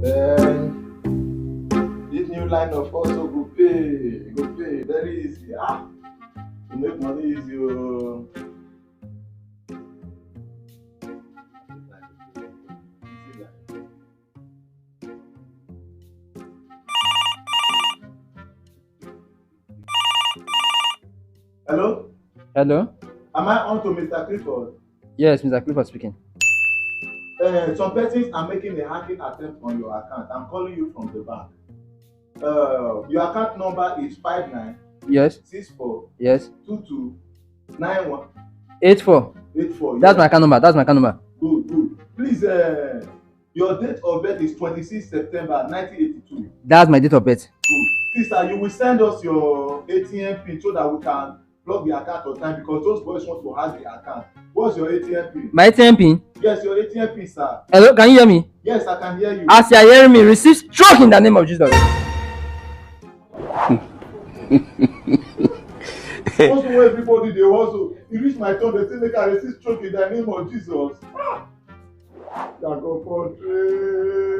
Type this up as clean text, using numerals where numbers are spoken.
Then this new line of also go pay very easy. To make money easy. Oh. Hello, Hello? am I on to Mr. Clifford? Yes, Mr. Clifford speaking. Some persons are making a hacking attempt on your account. I'm calling you from the bank. Your account number is five nine Yes, six four yes. two two 91 84. 84. That's Yes, my account number. That's my account number. good, good. Please, your date of birth is 26 September 1982. That's my date of birth. Good. Please, sir, you will send us your ATM pin so that we can plug the account on time because those boys want to hack the account. What's your ATM pin? My ATM pin. Yes, your ATM pin, sir. Hello, can you hear me? Yes, I can hear you. As you are hearing me, receive stroke in the name of Jesus. Also, when everybody dey hustle, e reach my turn, dey say make I receive stroke in the name of Jesus. Ah! Jacob Portray.